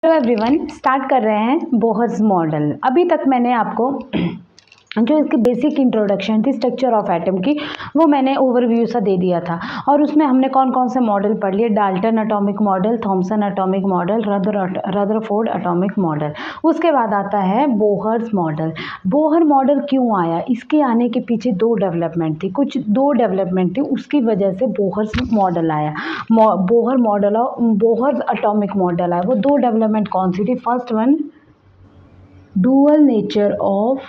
Hello everyone, start कर रहे हैं बोहर्स मॉडल। अभी तक मैंने आपको जो इसकी बेसिक इंट्रोडक्शन थी स्ट्रक्चर ऑफ एटम की, वो मैंने ओवरव्यू सा दे दिया था। और उसमें हमने कौन कौन से मॉडल पढ़ लिए। Dalton atomic model, Thomson atomic model, Rutherford atomic model. उसके बाद आता है बोहर्स मॉडल। बोहर मॉडल क्यों आया, इसके आने के पीछे दो डेवलपमेंट थी, उसकी वजह से बोहर्स मॉडल आया। बोहर मॉडल और बोहर्स एटॉमिक मॉडल आया। वो दो डेवलपमेंट कौन सी थी? First one, dual nature of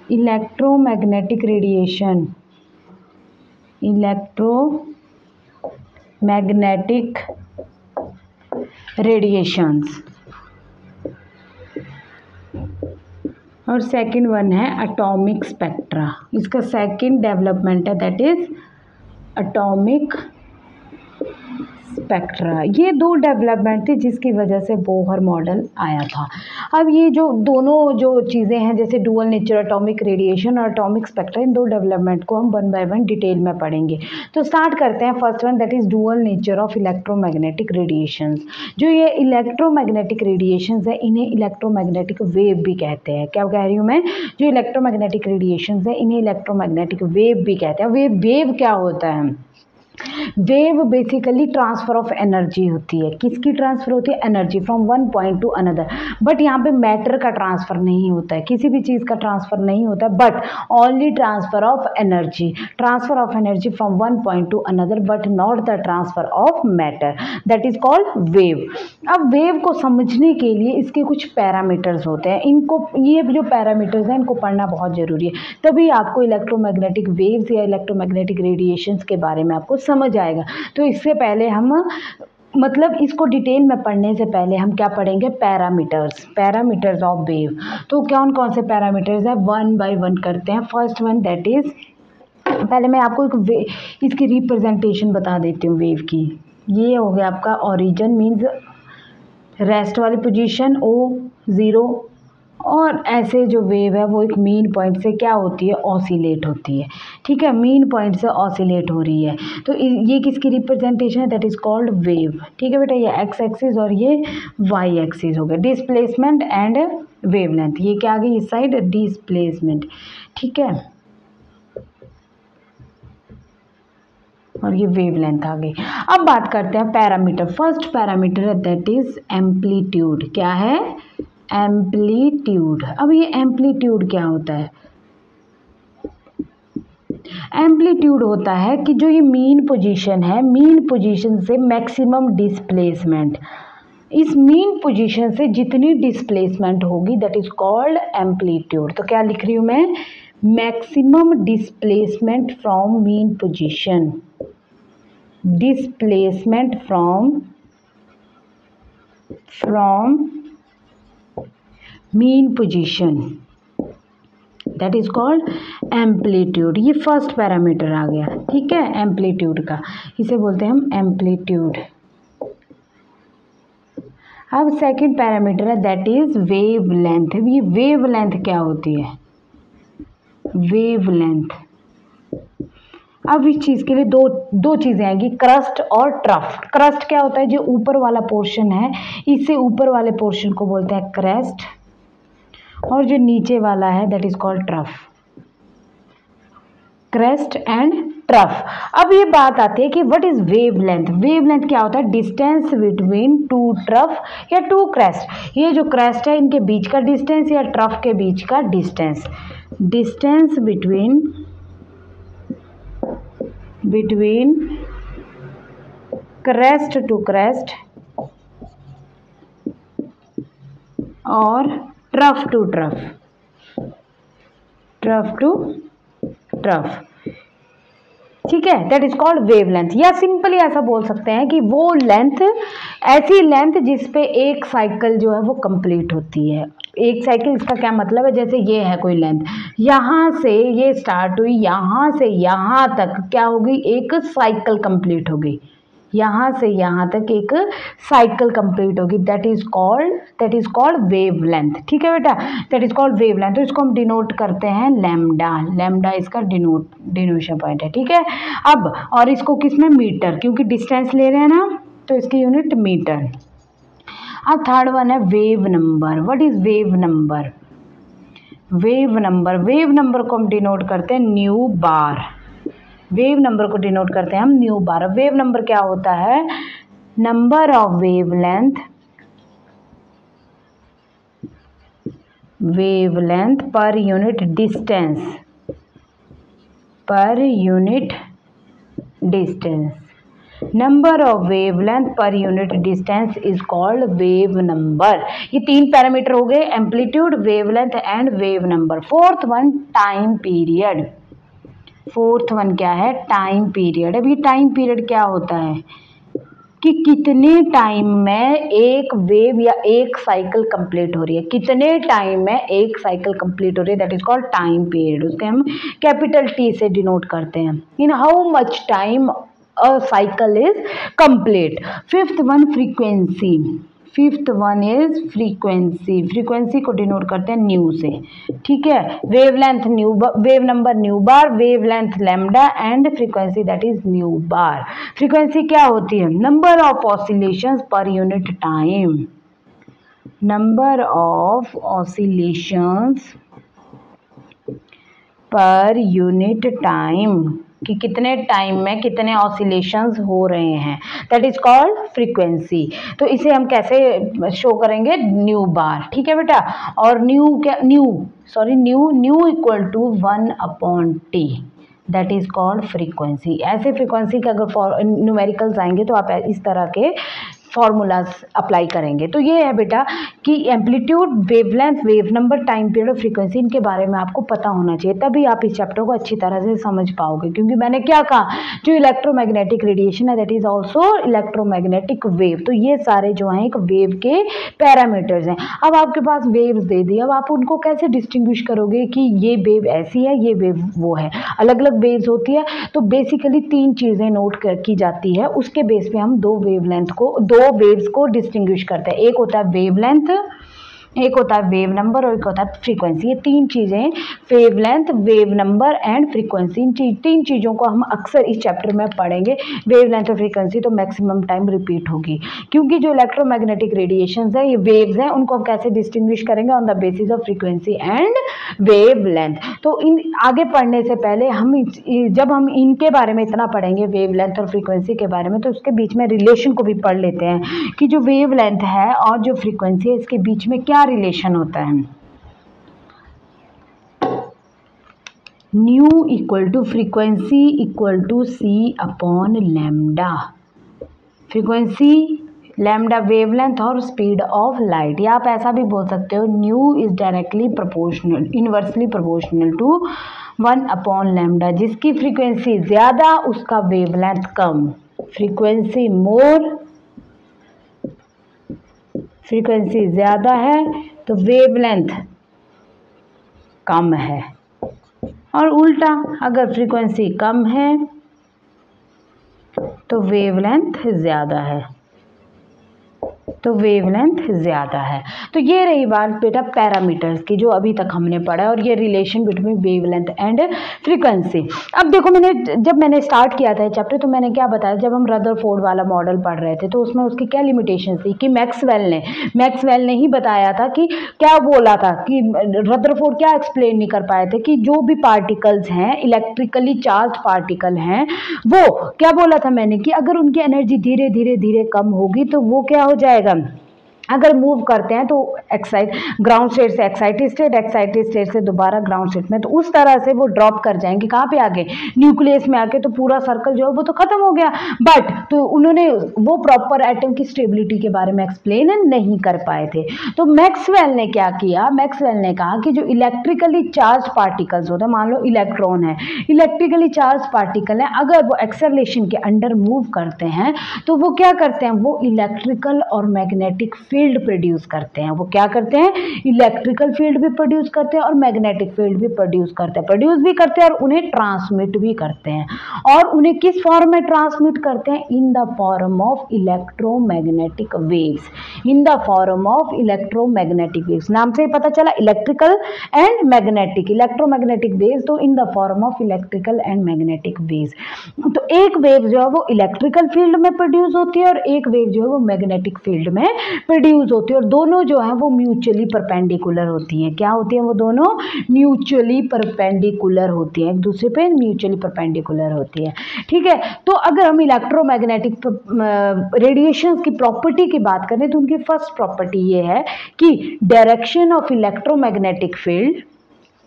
electromagnetic radiations. और सेकंड वन है एटॉमिक स्पेक्ट्रा। इसका सेकंड डेवलपमेंट है, दैट इज एटॉमिक स्पेक्ट्रा। ये दो डेवलपमेंट थी जिसकी वजह से बोहर मॉडल आया था। अब ये जो दोनों जो चीज़ें हैं, जैसे डुअल नेचर एटॉमिक रेडिएशन और एटॉमिक स्पेक्ट्रा, इन दो डेवलपमेंट को हम वन बाय वन डिटेल में पढ़ेंगे। तो स्टार्ट करते हैं। First one, that is dual nature of electromagnetic radiations. जो ये इलेक्ट्रोमैग्नेटिक रेडिएशंस है, इन्हें इलेक्ट्रोमैग्नेटिक वेव भी कहते हैं। क्या कह रही हूँ मैं? जो इलेक्ट्रोमैग्नेटिक रेडिएशंस है, इन्हें इलेक्ट्रोमैग्नेटिक वेव भी कहते हैं। वेव क्या होता है? Wave basically transfer of energy होती है। किसकी ट्रांसफर होती है? Energy from one point two another. But यहाँ पे मैटर का ट्रांसफर नहीं होता है, किसी भी चीज़ का ट्रांसफर नहीं होता है, but only transfer of energy from one point two another, but not the transfer of matter. That is called wave. अब वेव को समझने के लिए इसके कुछ पैरामीटर्स होते हैं। ये जो पैरामीटर्स हैं, इनको पढ़ना बहुत ज़रूरी है, तभी आपको इलेक्ट्रोमैग्नेटिक वेव्स या इलेक्ट्रोमैग्नेटिक रेडिएशंस के बारे में आपको समझ आएगा। तो इससे पहले हम इसको डिटेल में पढ़ने से पहले हम क्या पढ़ेंगे? Parameters of wave. तो कौन कौन से पैरामीटर्स है, वन बाय वन करते हैं। फर्स्ट वन, दैट इज, पहले मैं आपको इसकी रिप्रेजेंटेशन बता देती हूँ वेव की। ये हो गया आपका ओरिजिन, मीन्स रेस्ट वाली पोजीशन O0। और ऐसे जो वेव है वो एक मीन पॉइंट से क्या होती है? ऑसिलेट होती है। ठीक है, मीन पॉइंट से ऑसिलेट हो रही है। तो ये किसकी रिप्रेजेंटेशन है? That is called wave. ठीक है बेटा, ये एक्स एक्सिस और ये वाई एक्सिस हो गया। डिस्प्लेसमेंट एंड वेवलेंथ, ये क्या आ गई इस साइड? डिस्प्लेसमेंट। ठीक है, और ये वेवलेंथ आ गई। अब बात करते हैं पैरामीटर। फर्स्ट पैरामीटर है दैट इज एम्पलीट्यूड। क्या है? एम्पलीट्यूड। अब ये एम्पलीट्यूड क्या होता है? एम्पलीट्यूड होता है कि जो ये मीन पोजीशन है, मीन पोजीशन से मैक्सिमम डिस्प्लेसमेंट, इस मीन पोजीशन से जितनी डिस्प्लेसमेंट होगी, दैट इज कॉल्ड एम्पलीट्यूड। तो क्या लिख रही हूँ मैं? Maximum displacement from mean position, displacement from mean position, that is called amplitude. ये फर्स्ट पैरामीटर आ गया। ठीक है, एम्पलीट्यूड का, इसे बोलते हैं हम एम्पलीट्यूड। अब सेकंड पैरामीटर है दैट इज वेवलेंथ। ये वेवलेंथ क्या होती है? वेवलेंथ। अब इस चीज़ के लिए दो चीज़ें आएंगी, क्रस्ट और ट्रफ। क्रस्ट क्या होता है? जो ऊपर वाला पोर्शन है, इससे ऊपर वाले पोर्शन को बोलते हैं क्रस्ट, और जो नीचे वाला है that is called trough. Crest and trough. अब ये बात आती है कि व्हाट इज वेवलेंथ। वेवलेंथ क्या होता है? डिस्टेंस बिटवीन टू ट्रफ या टू क्रेस्ट। ये जो क्रेस्ट है, इनके बीच का डिस्टेंस या ट्रफ के बीच का distance. Distance between crest to crest और ट्रफ टू ट्रफ। ठीक है, दैट इज कॉल्ड वेवलेंथ। या सिंपली ऐसा बोल सकते हैं कि वो लेंथ, ऐसी लेंथ जिस पे एक साइकिल जो है वो कंप्लीट होती है। एक साइकिल, इसका क्या मतलब है? जैसे ये है कोई लेंथ, यहाँ से ये स्टार्ट हुई, यहाँ से यहाँ तक क्या हो गई? एक साइकिल कंप्लीट हो गई। यहाँ से यहाँ तक एक साइकिल कंप्लीट होगी, दैट इज कॉल्ड वेवलेंथ। ठीक है बेटा, दैट इज कॉल्ड वेवलेंथ। तो इसको हम डिनोट करते हैं लैम्डा, लैम्डा इसका डिनोशन पॉइंट है। ठीक है, अब और इसको किसमें, मीटर, क्योंकि डिस्टेंस ले रहे हैं ना तो इसकी यूनिट मीटर। अब थर्ड वन है wave number. What is wave number? Wave number को हम डिनोट करते हैं न्यू बार। वेव नंबर को डिनोट करते हैं हम न्यू बार। वेव नंबर क्या होता है? Number of wavelength per unit distance, number of wavelength per unit distance is called wave number. ये 3 पैरामीटर हो गए, amplitude, wavelength and wave number. Fourth one time period. Fourth one क्या है? Time period. अब ये टाइम पीरियड क्या होता है कि कितने टाइम में एक वेव या एक साइकिल कंप्लीट हो रही है, कितने टाइम में एक साइकिल कंप्लीट हो रही है, that is called time period. उसके हम कैपिटल टी से डिनोट करते हैं, in how much time a cycle is complete. Fifth one frequency. Fifth one is frequency. Frequency को डिनोट करते हैं न्यू से। ठीक है, wavelength new, wave number new bar, wavelength lambda and frequency that is new bar. Frequency क्या होती है? Number of oscillations per unit time. Number of oscillations per unit time, कि कितने टाइम में कितने ऑसिलेशंस हो रहे हैं, दैट इज कॉल्ड फ्रीक्वेंसी। तो इसे हम कैसे शो करेंगे? Nu bar. ठीक है बेटा, और nu equal to 1/T, that is called frequency. ऐसे फ्रीक्वेंसी के अगर न्यूमेरिकल्स आएंगे तो आप इस तरह के फॉर्मूलाज अप्लाई करेंगे। तो ये है बेटा कि amplitude, wavelength, wave number, time period और फ्रीक्वेंसी, इनके बारे में आपको पता होना चाहिए, तभी आप इस चैप्टर को अच्छी तरह से समझ पाओगे। क्योंकि मैंने क्या कहा, जो इलेक्ट्रोमैग्नेटिक रेडिएशन है that is also electromagnetic wave. तो ये सारे जो हैं एक वेव के पैरामीटर्स हैं। अब आपके पास वेव्स दे दी, अब आप उनको कैसे डिस्टिंग्विश करोगे कि ये वेव ऐसी है, ये वेव वो है? अलग अलग वेव्स होती है। तो बेसिकली 3 चीज़ें नोट की जाती है, उसके बेस पे हम दो वेव्स को डिस्टिंग्विश करते हैं। एक होता है वेवलेंथ, एक होता है वेव नंबर और एक होता है फ्रीक्वेंसी। ये 3 चीज़ें, wavelength, wave number and frequency, इन 3 चीज़ों को हम अक्सर इस चैप्टर में पढ़ेंगे। वेवलेंथ और फ्रीक्वेंसी तो मैक्सिमम टाइम रिपीट होगी, क्योंकि जो इलेक्ट्रोमैग्नेटिक रेडिएशंस है, ये वेव्स हैं, उनको हम कैसे डिस्टिंग्विश करेंगे? On the basis of frequency and wavelength. तो इन आगे पढ़ने से पहले जब हम इनके बारे में इतना पढ़ेंगे, वेवलेंथ और फ्रीक्वेंसी के बारे में, तो उसके बीच में रिलेशन को भी पढ़ लेते हैं कि जो वेवलेंथ है और जो फ्रीक्वेंसी है, इसके बीच में क्या रिलेशन होता है। Nu equal to frequency equal to C/लैम्डा। फ्रीक्वेंसी, लैम्डा वेवलेंथ और स्पीड ऑफ लाइट, या आप ऐसा भी बोल सकते हो, nu is directly proportional, inversely proportional to 1/लैम्डा। जिसकी फ्रीक्वेंसी ज्यादा उसका वेवलेंथ कम। फ्रीक्वेंसी मोर, फ्रीक्वेंसी ज़्यादा है तो वेवलेंथ कम है, और उल्टा अगर फ्रीक्वेंसी कम है तो वेवलेंथ ज़्यादा है, तो वेवलेंथ ज़्यादा है। तो ये रही बात बेटा पैरामीटर्स की, जो अभी तक हमने पढ़ा है, और ये relation between wavelength and frequency. अब देखो, जब मैंने स्टार्ट किया था चैप्टर, तो मैंने क्या बताया, जब हम रदरफोर्ड वाला मॉडल पढ़ रहे थे तो उसमें उसकी क्या लिमिटेशन थी कि मैक्सवेल ने ही बताया था कि क्या बोला था कि रदरफोर्ड क्या एक्सप्लेन नहीं कर पाए थे कि जो भी पार्टिकल्स हैं, इलेक्ट्रिकली चार्ज पार्टिकल हैं, वो क्या बोला था मैंने कि अगर उनकी एनर्जी धीरे धीरे कम होगी तो वो क्या हो जाएगा, अगर मूव करते हैं तो ग्राउंड स्टेट से एक्साइटेड स्टेट से दोबारा ग्राउंड स्टेट में, तो उस तरह से वो ड्रॉप कर जाएंगे। कहाँ पे आगे? न्यूक्लियस में आके, तो पूरा सर्कल जो है वो तो खत्म हो गया। बट तो उन्होंने वो प्रॉपर एटम की स्टेबिलिटी के बारे में एक्सप्लेन नहीं कर पाए थे। तो मैक्सवेल ने क्या किया, मैक्सवेल ने कहा कि जो इलेक्ट्रिकली चार्ज पार्टिकल्स होते हैं, मान लो इलेक्ट्रॉन है, इलेक्ट्रिकली चार्ज पार्टिकल है, अगर वो एक्सेलरेशन के अंडर मूव करते हैं तो वो क्या करते हैं, वो इलेक्ट्रिकल और मैग्नेटिक फील्ड प्रोड्यूस करते हैं। वो क्या करते हैं, इलेक्ट्रिकल फील्ड भी प्रोड्यूस करते हैं और मैग्नेटिक फील्ड भी प्रोड्यूस करते हैं, प्रोड्यूस भी करते हैं और उन्हें ट्रांसमिट भी करते हैं। और उन्हें किस फॉर्म में ट्रांसमिट करते हैं, in the form of electromagnetic waves, in the form of electromagnetic waves. नाम से ही पता चला electrical and magnetic, electromagnetic waves, तो in the form of electrical and magnetic waves. तो एक वेव जो है वो इलेक्ट्रिकल फील्ड में प्रोड्यूस होती है और एक वेव जो है वो मैग्नेटिक फील्ड में प्रोड्यूस होती है, और दोनों जो है वो म्यूचुअली परपेंडिकुलर होती हैं। क्या होती है, वो दोनों म्यूचुअली परपेंडिकुलर होती हैं, एक दूसरे पे म्यूचुअली परपेंडिकुलर होती है। ठीक है, तो अगर हम इलेक्ट्रोमैग्नेटिक रेडिएशंस की प्रॉपर्टी की बात करें तो उनकी फर्स्ट प्रॉपर्टी ये है कि direction of electromagnetic field,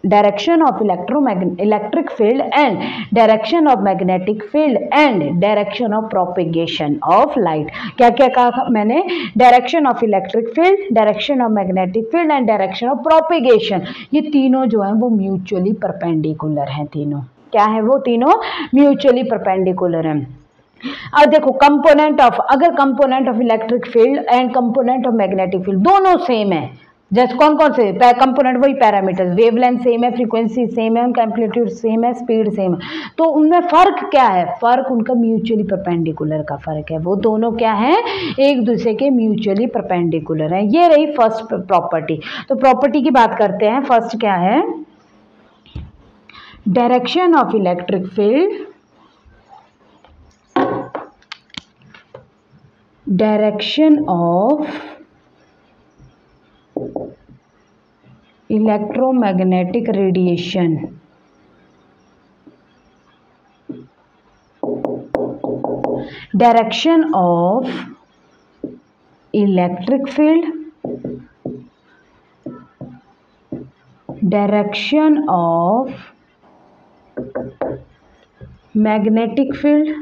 direction of electric field and direction of magnetic field and direction of propagation of light. क्या क्या कहा मैंने, direction of electric field, direction of magnetic field and direction of propagation, ये तीनों जो है वो mutually perpendicular हैं। तीनों क्या है, वो तीनों म्यूचुअली परपेंडिकुलर हैं। अब देखो कंपोनेंट ऑफ, अगर component of electric field and component of magnetic field दोनों सेम है, जैसे कौन कौन से कंपोनेंट, वही पैरामीटर्स, वेवलेंथ सेम है, फ्रीक्वेंसी सेम है, उनका एम्पलीट्यूड सेम है, स्पीड सेम है, तो उनमें फर्क क्या है, फर्क उनका म्यूचुअली परपेंडिकुलर का फर्क है। वो दोनों क्या है, एक दूसरे के म्यूचुअली परपेंडिकुलर है। ये रही फर्स्ट प्रॉपर्टी। तो प्रॉपर्टी की बात करते हैं। फर्स्ट क्या है, direction of electric field, direction of electromagnetic radiation, direction of electric field, direction of magnetic field,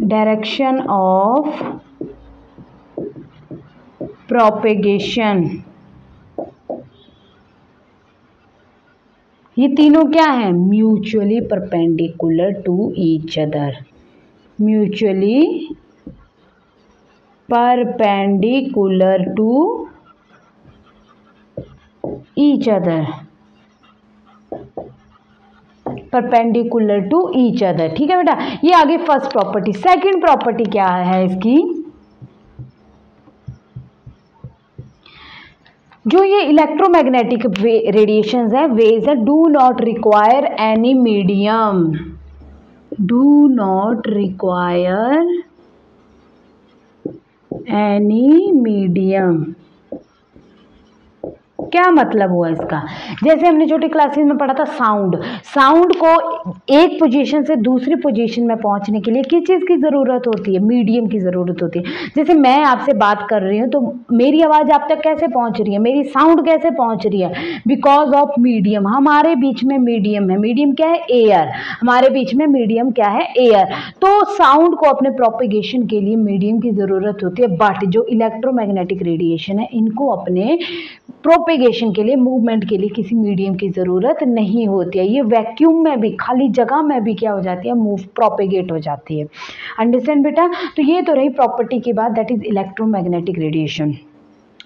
direction of propagation, ये तीनों क्या है, mutually perpendicular to each other, mutually perpendicular to each other, perpendicular to each other. ठीक है बेटा, ये आगे first property. Second property क्या है इसकी, जो ये इलेक्ट्रोमैग्नेटिक रेडिएशंस है, वेव्स है, do not require any medium, do not require any medium. क्या मतलब हुआ इसका, जैसे हमने छोटी क्लासेस में पढ़ा था साउंड, साउंड को एक पोजीशन से दूसरी पोजीशन में पहुंचने के लिए किस चीज़ की ज़रूरत होती है, मीडियम की ज़रूरत होती है। जैसे मैं आपसे बात कर रही हूँ तो मेरी आवाज़ आप तक कैसे पहुंच रही है, मेरी साउंड कैसे पहुंच रही है, बिकॉज ऑफ मीडियम। हमारे बीच में मीडियम है, मीडियम क्या है, एयर, हमारे बीच में मीडियम क्या है, एयर। तो साउंड को अपने प्रोपेगेशन के लिए मीडियम की ज़रूरत होती है, बट जो इलेक्ट्रोमैग्नेटिक रेडिएशन है इनको अपने प्रोपेगेशन के लिए, मूवमेंट के लिए किसी मीडियम की ज़रूरत नहीं होती है। ये वैक्यूम में भी, खाली जगह में भी क्या हो जाती है, मूव, प्रोपेगेट हो जाती है। अंडरस्टैंड बेटा, तो ये तो रही प्रॉपर्टी की बात, दैट इज इलेक्ट्रोमैग्नेटिक रेडिएशन।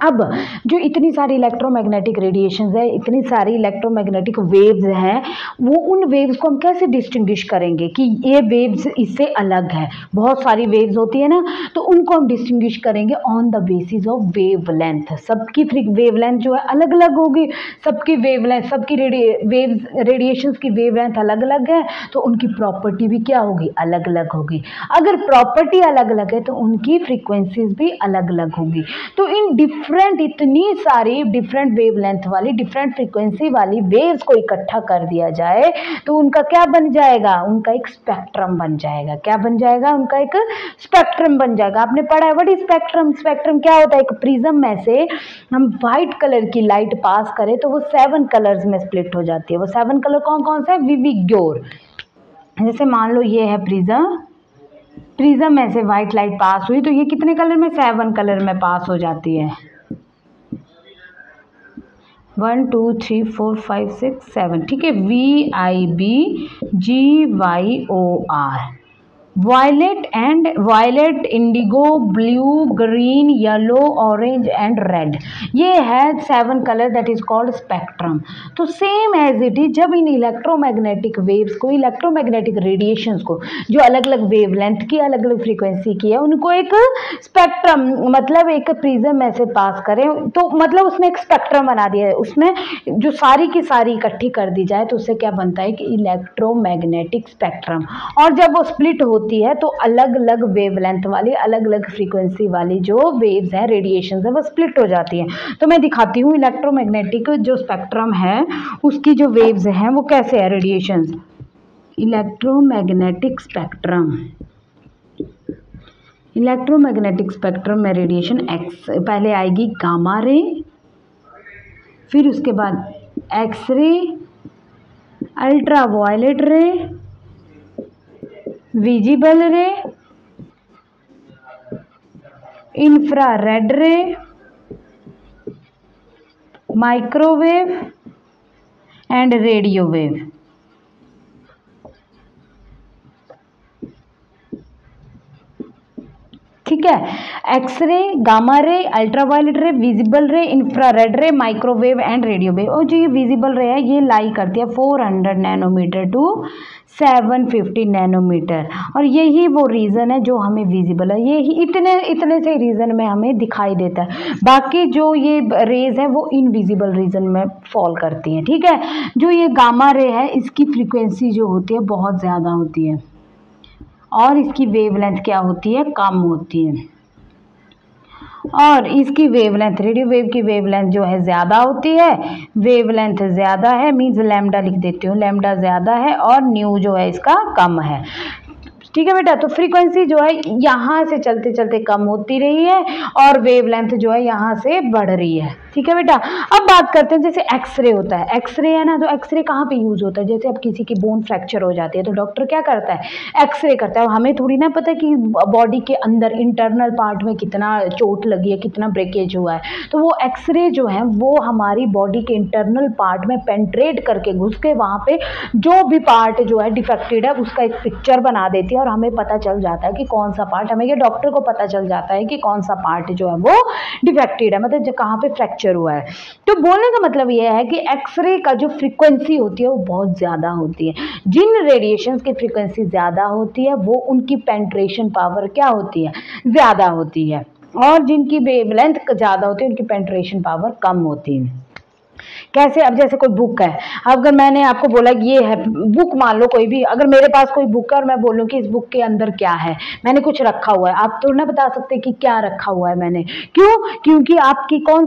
अब जो इतनी सारी इलेक्ट्रोमैग्नेटिक रेडिएशंस है, इतनी सारी इलेक्ट्रोमैग्नेटिक वेव्स हैं, वो उन वेव्स को हम कैसे डिस्टिंग्विश करेंगे कि ये वेव्स इससे अलग है। बहुत सारी वेव्स होती है ना, तो उनको हम डिस्टिंग्विश करेंगे on the basis of wavelength. सबकी वेवलेंथ जो है अलग अलग होगी, सबकी वेवलेंथ, सबकी रेडिएशंस की वेवलेंथ अलग अलग है, तो उनकी प्रॉपर्टी भी क्या होगी, अलग अलग होगी। अगर प्रॉपर्टी अलग अलग है तो उनकी फ्रीक्वेंसीज भी अलग अलग होगी। तो इन इतनी सारी डिफरेंट वेवलेंथ वाली, डिफरेंट फ्रीक्वेंसी वाली वेव्स को इकट्ठा कर दिया जाए तो उनका क्या बन जाएगा, उनका एक स्पेक्ट्रम बन जाएगा। क्या बन जाएगा, उनका एक स्पेक्ट्रम बन जाएगा। आपने पढ़ा है व्हाट इज स्पेक्ट्रम, स्पेक्ट्रम क्या होता है, एक प्रिज्म में से हम व्हाइट कलर की लाइट पास करें तो वो 7 कलर्स में स्प्लिट हो जाती है। वो 7 कलर कौन कौन से है, विविग्योर। जैसे मान लो ये है प्रिज्म में से व्हाइट लाइट पास हुई तो ये कितने कलर में, 7 कलर में पास हो जाती है। 1 2 3 4 5 6 7, ठीक है, VIBGYOR। Violet, indigo, blue, green, yellow, orange and red. ये है 7 colour that is called spectrum. तो सेम एज इट इज जब इन इलेक्ट्रोमैग्नेटिक वेव्स को, इलेक्ट्रोमैग्नेटिक रेडिएशंस को, जो अलग अलग वेवलेंथ की, अलग अलग फ्रीक्वेंसी की है, उनको एक स्पेक्ट्रम मतलब एक प्रिज्म में से पास करें तो मतलब उसमें एक स्पेक्ट्रम बना दिया है, उसमें जो सारी की सारी इकट्ठी कर दी जाए तो उससे क्या बनता है कि इलेक्ट्रोमैग्नेटिक स्पेक्ट्रम। और जब वो स्प्लिट होती है तो अलग अलग वेवलेंथ वाली, अलग अलग फ्रीक्वेंसी वाली जो वेव्स है, रेडिएशन है, वो स्प्लिट हो जाती है। तो मैं दिखाती हूँ इलेक्ट्रोमैग्नेटिक जो स्पेक्ट्रम है उसकी जो वेव्स हैं वो कैसे है, radiation. Electromagnetic spectrum, electromagnetic spectrum में रेडिएशन एक्स, पहले आएगी गामा रे, फिर उसके बाद एक्स रे, अल्ट्रा वायलेट रे, विजिबल रे, इंफ्रारेड रे, माइक्रोवेव एंड रेडियो वेव। ठीक है, एक्सरे, गामा रे, अल्ट्रावायलेट रे, विजिबल रे, इंफ्रारेड रे, माइक्रोवेव एंड रेडियो वेव। और जो ये विजिबल रे है ये लाई करती है 400 नैनोमीटर टू 750 नैनोमीटर, और यही वो रीजन है जो हमें विजिबल है, यही इतने से रीजन में हमें दिखाई देता है। बाकी जो ये रेज है वो इनविजिबल रीजन में फॉल करती हैं। ठीक है, जो ये गामा रे है इसकी फ्रीक्वेंसी जो होती है बहुत ज़्यादा होती है और इसकी वेवलेंथ क्या होती है, कम होती है। और इसकी वेवलेंथ, रेडियो वेव की वेवलेंथ जो है ज़्यादा होती है, वेवलेंथ ज़्यादा है मीन्स लैम्डा लिख देती हूँ, लैम्डा ज़्यादा है और न्यू जो है इसका कम है। ठीक है बेटा, तो फ्रीक्वेंसी जो है यहाँ से चलते चलते कम होती रही है और वेवलेंथ जो है यहाँ से बढ़ रही है। ठीक है बेटा, अब बात करते हैं जैसे एक्सरे होता है, एक्सरे है ना, तो एक्सरे कहाँ पे यूज होता है, जैसे अब किसी की बोन फ्रैक्चर हो जाती है तो डॉक्टर क्या करता है, एक्सरे करता है। हमें थोड़ी ना पता कि बॉडी के अंदर इंटरनल पार्ट में कितना चोट लगी है, कितना ब्रेकेज हुआ है, तो वो एक्सरे जो है वो हमारी बॉडी के इंटरनल पार्ट में पेंट्रेट करके घुस के वहाँ पे जो भी पार्ट जो है डिफेक्टेड है उसका एक पिक्चर बना देती है और हमें पता चल जाता है कि कौन सा पार्ट, हमें ये डॉक्टर को पता चल जाता है कि कौन सा पार्ट जो है वो डिफेक्टेड है, मतलब कहाँ पे फ्रैक्चर हुआ है। तो बोलने का मतलब ये है कि एक्सरे का जो फ्रीक्वेंसी होती है वो बहुत ज़्यादा होती है। जिन रेडिएशंस की फ्रीक्वेंसी ज़्यादा होती है वो उनकी पेंट्रेशन पावर क्या होती है, ज़्यादा होती है, और जिनकी वेवलेंथ ज़्यादा होती है उनकी पेंट्रेशन पावर कम होती है। कैसे, अब जैसे कोई बुक है, अगर मैंने आपको बोला कि ये है बुक, मान लो कोई भी, अगर मेरे पास कोई बुक है और मैं बोलूँ कि इस बुक के अंदर क्या है, मैंने कुछ रखा हुआ है, आप तो ना बता सकते कि क्या रखा हुआ है मैंने, क्यों, क्योंकि आपकी कौन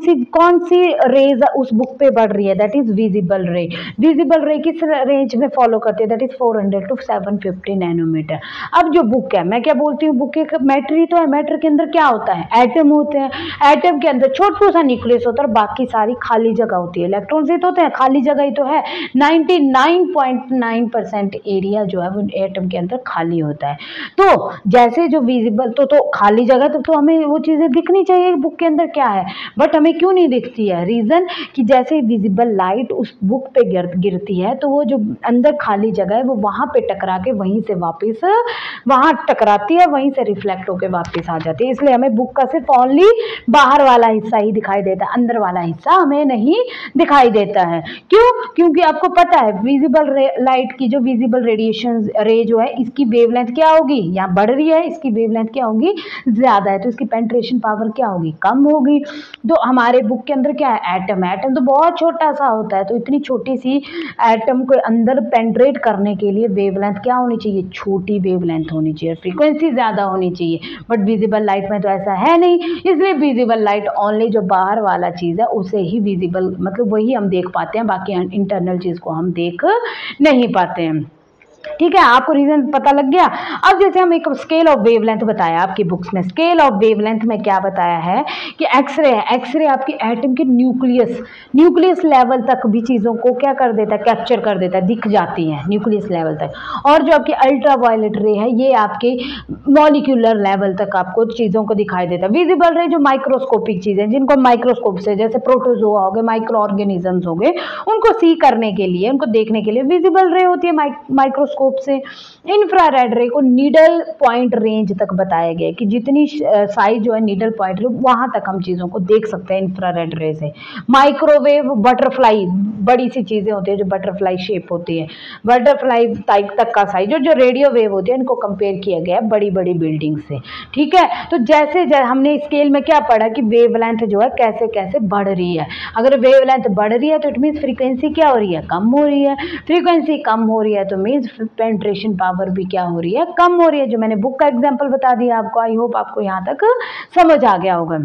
सी रेज उस बुक पे बढ़ रही है, दैट इज विजिबल रे। विजिबल रे किस रेंज में फॉलो करती है, दैट इज 400 टू 750 नैनोमीटर। अब जो बुक है, मैं क्या बोलती हूँ, बुक एक मैटर ही तो है, मैटर के अंदर क्या होता है, एटम होते हैं, एटम के अंदर छोटा सा न्यूक्लियस होता है और बाकी सारी खाली जगह होती है, इलेक्ट्रॉन से तो होते हैं, खाली जगह ही तो है। 99.9% एरिया जो है वो एटम के अंदर खाली होता है। तो जैसे जो विजिबल तो खाली जगह तो हमें वो चीजें दिखनी चाहिए बुक के अंदर क्या है, बट हमें क्यों नहीं दिखती है, रीजन कि जैसे विजिबल लाइट उस बुक पे गिरती है तो वो जो अंदर खाली जगह है वो वहां पे टकरा के वहीं से वापस वहां टकराती है, वहीं से रिफ्लेक्ट होकर वापस आ जाती है। इसलिए हमें बुक का सिर्फ ओनली बाहर वाला हिस्सा ही दिखाई देता है, अंदर वाला हिस्सा हमें नहीं दिखाई देता है। क्यों, क्योंकि आपको पता है विजिबल लाइट की जो विजिबल रेडिएशन रे जो है इसकी वेवलेंथ क्या होगी, यहाँ बढ़ रही है, इसकी वेवलेंथ क्या होगी, ज्यादा है, तो इसकी पेंट्रेशन पावर क्या होगी, कम होगी। तो हमारे बुक के अंदर क्या है, एटम है, एटम तो बहुत छोटा सा होता है, तो इतनी छोटी सी एटम को अंदर पेंट्रेट करने के लिए वेवलेंथ क्या होनी चाहिए, छोटी वेवलेंथ होनी चाहिए, फ्रीक्वेंसी ज्यादा होनी चाहिए, बट विजिबल लाइट में तो ऐसा है नहीं, इसलिए विजिबल लाइट ओनली जो बाहर वाला चीज है उसे ही विजिबल मतलब वही हम देख पाते हैं, बाकी इंटरनल चीज को हम देख नहीं पाते हैं। ठीक है, आपको रीजन पता लग गया। अब जैसे हम एक स्केल ऑफ वेवलेंथ बताया आपकी बुक्स में, स्केल ऑफ वेवलेंथ में क्या बताया है कि एक्सरे है, एक्सरे आपकी एटम के न्यूक्लियस लेवल तक भी चीज़ों को क्या कर देता है, कैप्चर कर देता है, दिख जाती है न्यूक्लियस लेवल तक। और जो आपकी अल्ट्रावायलेट रे है ये आपके मॉलिक्यूलर लेवल तक आपको चीज़ों को दिखाई देता है। विजिबल रे जो माइक्रोस्कोपिक चीज़ें जिनको माइक्रोस्कोप से, जैसे प्रोटोजोआ हो गए, माइक्रो ऑर्गेनिजम्स हो गए, उनको सी करने के लिए, उनको देखने के लिए विजिबल रे होती है, माइक्रोस्कोप माइक्रोस्कोप से इंफ्रारेड रे को नीडल पॉइंट रेंज तक बताया गया है कि जितनी साइज जो है नीडल पॉइंट वहां तक हम चीज़ों को देख सकते हैं इंफ्रारेड रे से। माइक्रोवेव बटरफ्लाई, बड़ी सी चीज़ें होती है जो बटरफ्लाई शेप होती है, बटरफ्लाई तक का साइज, जो रेडियो वेव होती है, इनको कंपेयर किया गया है बड़ी बड़ी बिल्डिंग से। ठीक है, तो जैसे हमने स्केल में क्या पढ़ा कि वेवलेंथ जो है कैसे कैसे बढ़ रही है। अगर वेवलेंथ बढ़ रही है तो इट मीन्स फ्रीक्वेंसी क्या हो रही है, कम हो रही है। फ्रीक्वेंसी कम हो रही है तो मीन्स पेनिट्रेशन पावर भी क्या हो रही है, कम हो रही है। जो मैंने बुक का एग्जांपल बता दिया आपको, आई होप आपको यहाँ तक समझ आ गया होगा।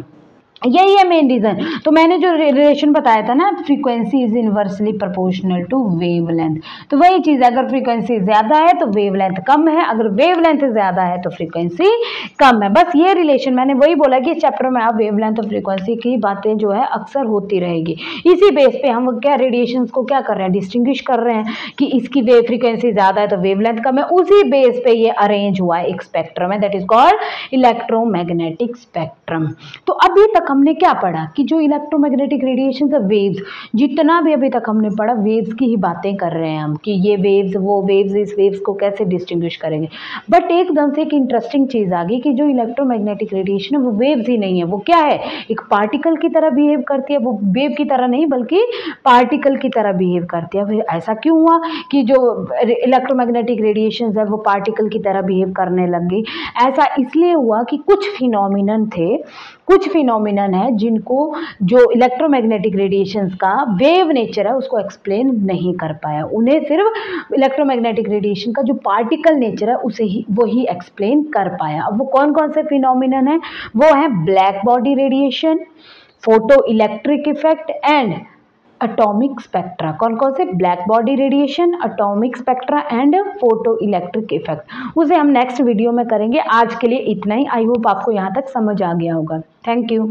यही है मेन रीजन। तो मैंने जो रिलेशन बताया था ना, frequency is inversely proportional to wavelength, तो वही चीज़ है, अगर फ्रीक्वेंसी ज्यादा है तो वेवलेंथ कम है, अगर वेवलेंथ ज्यादा है तो फ्रीक्वेंसी कम है। बस ये रिलेशन, मैंने वही बोला कि इस चैप्टर में आप वेवलेंथ और फ्रीक्वेंसी की बातें जो है अक्सर होती रहेगी। इसी बेस पे हम क्या रेडिएशन को क्या कर रहे हैं, डिस्टिंग्विश कर रहे हैं कि इसकी वेव फ्रीक्वेंसी ज्यादा है तो वेवलेंथ कम है। उसी बेस पे ये अरेंज हुआ है एक स्पेक्ट्रम है, that is called electromagnetic spectrum. तो अभी तक हमने क्या पढ़ा कि जो इलेक्ट्रोमैग्नेटिक रेडिएशन है, वेव्स, जितना भी अभी तक हमने पढ़ा वेव्स की ही बातें कर रहे हैं हम, कि ये वेव्स, वो वेव्स, इस वेव्स को कैसे डिस्टिंग्विश करेंगे। बट एकदम से एक इंटरेस्टिंग चीज आ गई कि जो इलेक्ट्रोमैग्नेटिक रेडिएशन है वो वेव्स ही नहीं है, वो क्या है, एक पार्टिकल की तरह बिहेव करती है। वो वेव की तरह नहीं बल्कि पार्टिकल की तरह बिहेव करती है। फिर ऐसा क्यों हुआ कि जो इलेक्ट्रोमैग्नेटिक रेडिएशन है वो पार्टिकल की तरह बिहेव करने लग गई? ऐसा इसलिए हुआ कि कुछ फिनोमिनन थे, कुछ फिनोमिनन है जिनको जो इलेक्ट्रोमैग्नेटिक रेडिएशंस का वेव नेचर है उसको एक्सप्लेन नहीं कर पाया। उन्हें सिर्फ इलेक्ट्रोमैग्नेटिक रेडिएशन का जो पार्टिकल नेचर है उसे ही वो ही एक्सप्लेन कर पाया। अब वो कौन कौन से फिनोमिनन है? वो है black body radiation, photo electric effect and atomic spectra. कौन कौन से? Black body radiation, atomic spectra and photo electric effect. उसे हम नेक्स्ट वीडियो में करेंगे। आज के लिए इतना ही। आई होप आपको यहाँ तक समझ आ गया होगा। Thank you.